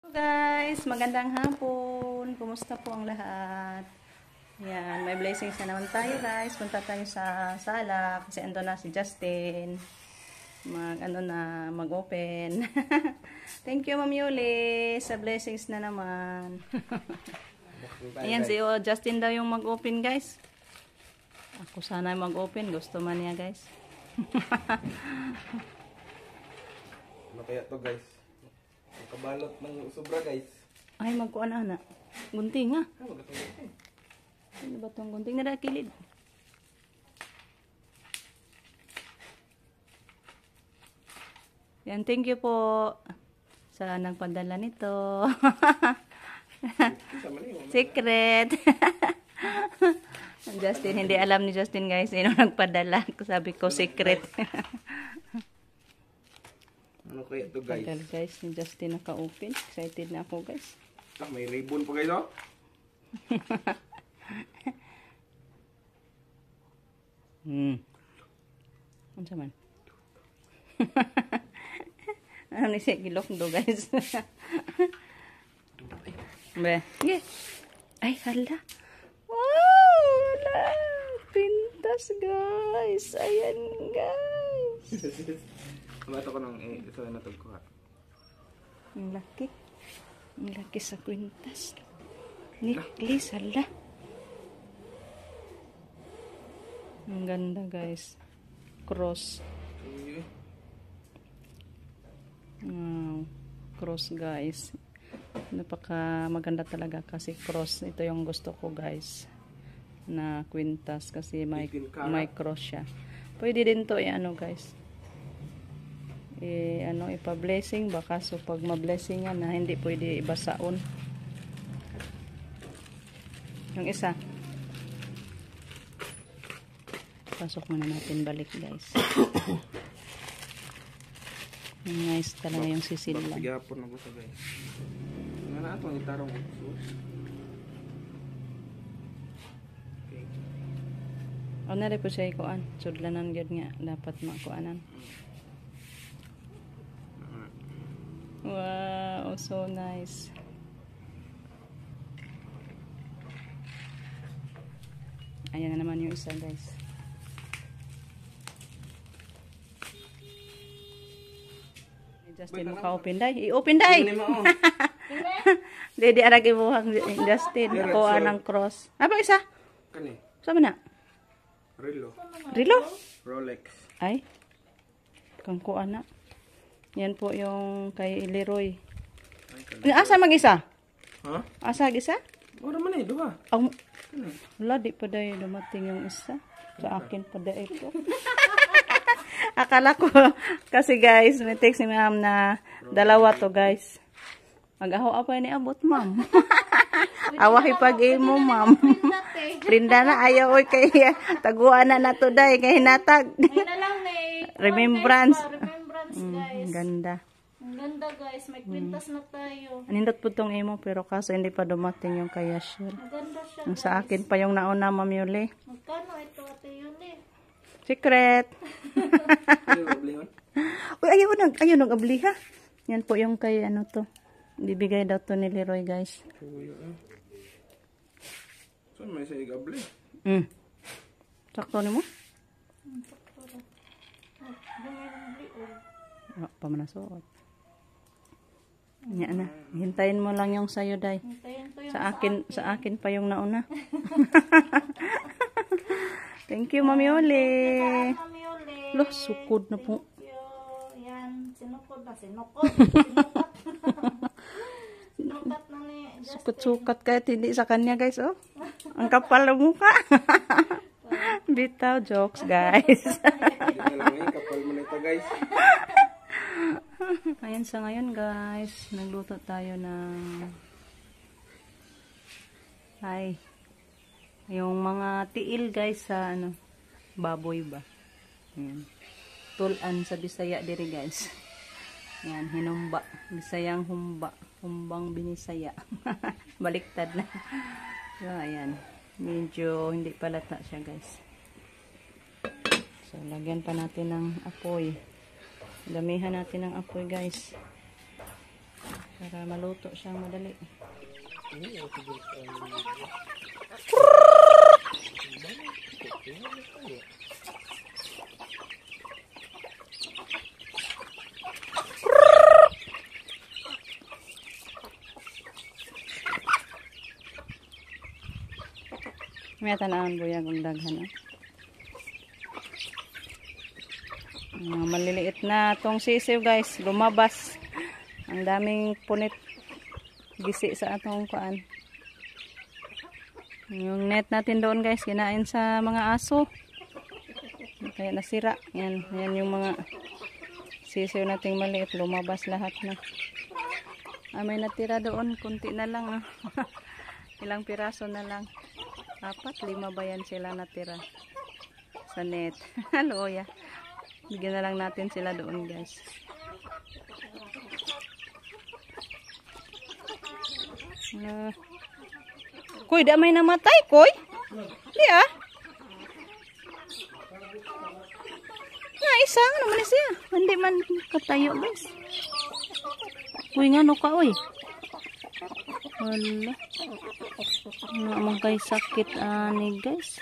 Guys, magandang hapon. Kumusta po ang lahat? Yan, may blessings na naman tayo guys. Punta tayo sa sala kasi ando na si Justin. Mag-open. Thank you Ma'am Yuli sa blessings na naman. Ayan si Justin daw yung mag-open guys. Ako sana mag-open. Gusto man niya guys. Ano kaya to guys? Kabalot ng sobra guys. Ay, magkuan na. Gunting ha. Magkatungan. Ano ba itong gunting na kilid? Yan, thank you po sa nagpadala nito. Secret. Justin, hindi alam ni Justin guys, sino nagpadala. Sabi ko secret. Ano kaya to guys? Padal guys, ni Justin naka-open. Excited na ako guys. Ah, may ribbon pa guys oh. Ano man? Ano ni siya gilok do guys? Be, sige. Ay, hala. Wow, hala. Pintas guys. Ayan guys. Mato ko nang isa na to ko ha. Ang laki. Ang laki sa kwintas. Necklace, hala. Ang ganda guys. Cross. Wow. Cross guys. Napaka maganda talaga kasi cross. Ito yung gusto ko guys. Na kwintas kasi may cross siya. Pwede din to ano guys. Ipa-blessing baka so pag ma-blessing yan na hindi pwede ibasaon. Yung isa. Pasok muna natin balik guys. Nice talaga yung sisil lang. Sigapon ako sa guys. Nga na itong itarong usos. Okay. O na rin po siya ikuan. Sudlanan yun nga. Dapat makuanan. Wow, so nice. Ayan na naman yung isa guys. Justin, maka-open day. I-open day! Dede arag ibuhang Justin. Ako anang cross. Apa isa? Kani? Sama na? Rilo. Rilo? Rolex. Ay. Kang ko anak. Yan po yung kay Leroy. Asa mag-isa? Ha? Asa mag-isa? Wala man duha. Wala, di pa dahil dumating yung isa. Sa akin pa dahil ito. Akala ko, kasi guys, may text ni ma'am na dalawa to guys. Mag-aho apa ni abot ma'am. Awahi pag-imo ma'am. Prinda na, ayaw oy kay taguan na to day, kay hinatag. Remembrance. Guys. Ganda. Ang ganda guys, may kwintas na tayo. Anindot po tong imo pero kaso hindi pa dumating yung kay Yashir. Ang ganda siya Ang guys. sa akin pa yung nauna Ma'am Yuli. Magkano ito ate Yuli? Secret. Uy, ayaw nang abliha. Yan po yung kay ano to. Bibigay daw to ni Leroy guys. Saan may sa igable? Sakto ni mo? Pa manasuot. Nya na. Hintayin mo lang yung sayo day. Sa akin pa yung nauna. Thank you Ma'am Yuli. Loh, sukod na po. Yan, sinukod na. Sinukat na ni Justin. Sukat-sukat kahit hindi sa kanya guys, oh. Ang kapal ng mukha. Bitaw jokes guys. Kapal mo na ito guys. Ayan sa ngayon guys, nagluto tayo ng yung mga tiil guys sa baboy ba. Ayan. Tulan sa Bisaya diri guys. Ayan, hinumba. Bisayang humba. Humbang binisaya. Baliktad na. So, ayan. Medyo hindi palata siya guys. So, lagyan pa natin ng apoy. Damihan natin ng apoy guys. Para maluto siyang madali. May tanaan buyag ang daghan. Maliliit na tong sisiw guys, lumabas. Ang daming punit gisi sa atong kuan. Yung net natin doon guys, kinain sa mga aso. Kaya nasira. Yan yung mga sisiw nating maliit, lumabas lahat na. May natira doon, kunti na lang. Ilang piraso na lang. 4, 5 ba yan sila natira sa net. Loya. Bigyan na lang natin sila doon guys. Koy, da may namatay, Koy? Di ah? Isa nga naman siya. Hindi man katayo guys. Koy nga no ka, oy. Wala. Naman kay sakit ani guys.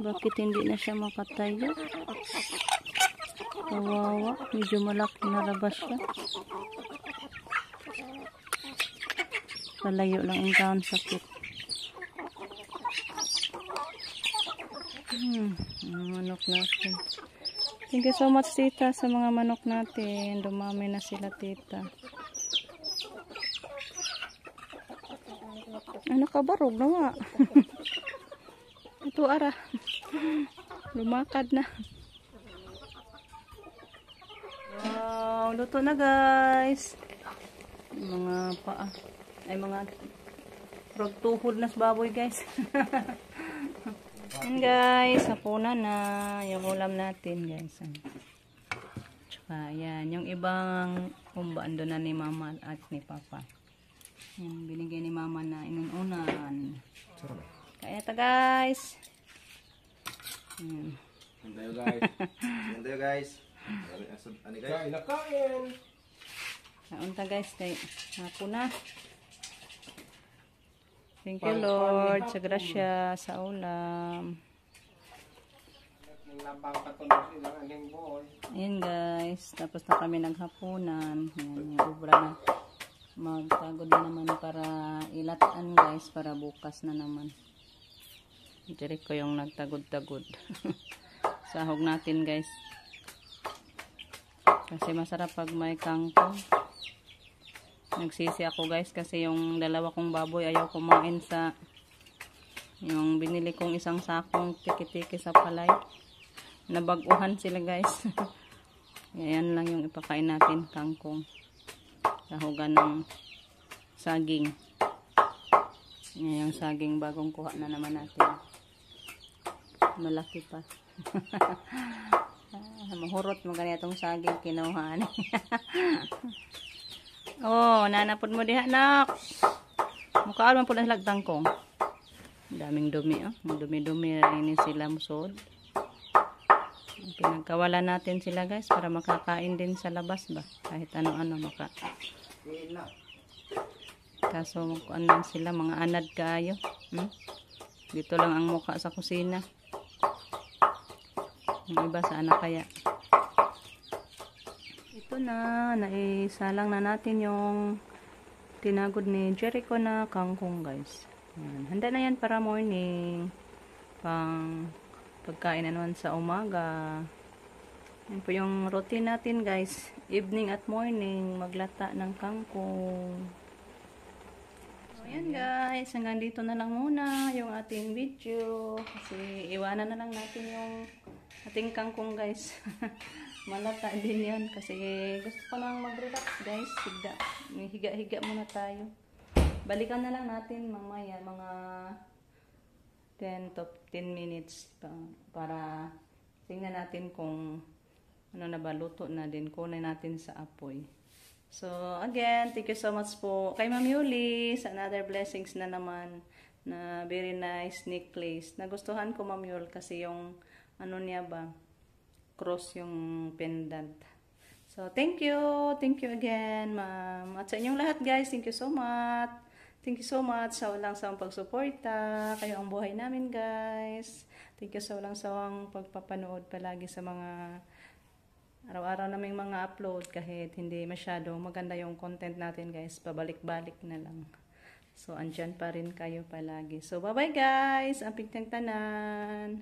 Bakit hindi na siya makatayo? Kawawa. Medyo malaki na labas siya. Palayo lang ang taon sakit. Manok natin. Thank you so much tita sa mga manok natin. Dumami na sila tita. Nakabarog na wa. Ito ara. Lumakad na. Wow, luto na guys. Mga paa. Ay mga tuhod na sa baboy guys. Yan guys, hapunan na yung ulam natin guys. Tsaka yan, yung ibang umbaan doon na ni mama at ni papa. Yan, binigay ni mama na inununan. Kaya ta guys. Yan. Yan tayo guys. Yan tayo guys. Ano guys? Kain na kain. Naunta guys, kay hapon na. Thank you Lord sa grasya sa ulam. Ayan guys, tapos na kami naghapunan. Ayan, yung obra na. Magtagod na naman para ilatan guys, para bukas na naman. Direk ko yung nagtagod-tagod. Sahog natin guys. Kasi masarap pag may kangkong. Nagsisi ako guys kasi yung dalawa kong baboy ayaw kumain sa yung binili kong isang sakong tiki-tiki sa palay. Nabaguhan sila guys. Yan lang yung ipakain natin, kangkong. Sahugan ng saging. Yan yung saging bagong kuha na naman natin. Malaki pa. Mahurot mo ganyan itong saging kinuhaan. Oh, nanapod mo diha, nak. Mukhaan man po na silagtang kong. Daming dumi, oh. Dumi-dumi rin sila musod. Pinagkawalan natin sila, guys, para makakain din sa labas ba. Kahit ano-ano maka. Kaso, ano sila, mga anad kaayo. Dito lang ang mukha sa kusina. Yung iba, sana kaya. Ito na, naisalang na natin yung tinagod ni Jericho na kangkong guys. Yan. Handa na yan para morning. Pang pagkain na naman sa umaga. Yan po yung routine natin guys. Evening at morning, maglata ng kangkong. So yan guys, hanggang dito na lang muna yung ating video. Kasi iwanan na lang natin yung ating kangkong guys. Malata din yan kasi gusto ko nang mag-relax guys. Higa-higa muna tayo. Balikan na lang natin mamaya mga 10 to 10 minutes para tingnan natin kung ano na ba, luto na din. Kunin natin sa apoy. So again, thank you so much po kay Ma'am Yuli sa another blessings na naman na very nice necklace. Nagustuhan ko Ma'am Yul kasi yung ano niya ba, cross yung pendant. So, So, thank you. Thank you again, ma'am. At sa inyong lahat, guys, thank you so much. Thank you so much sa walang sawang pagsuporta. Kayo ang buhay namin, guys. Thank you sa walang sawang pagpapanood palagi sa mga araw-araw naming mga upload kahit hindi masyado maganda yung content natin, guys. Pabalik-balik na lang. So, andyan pa rin kayo palagi. So, bye-bye, guys. Ang pigtang tanan.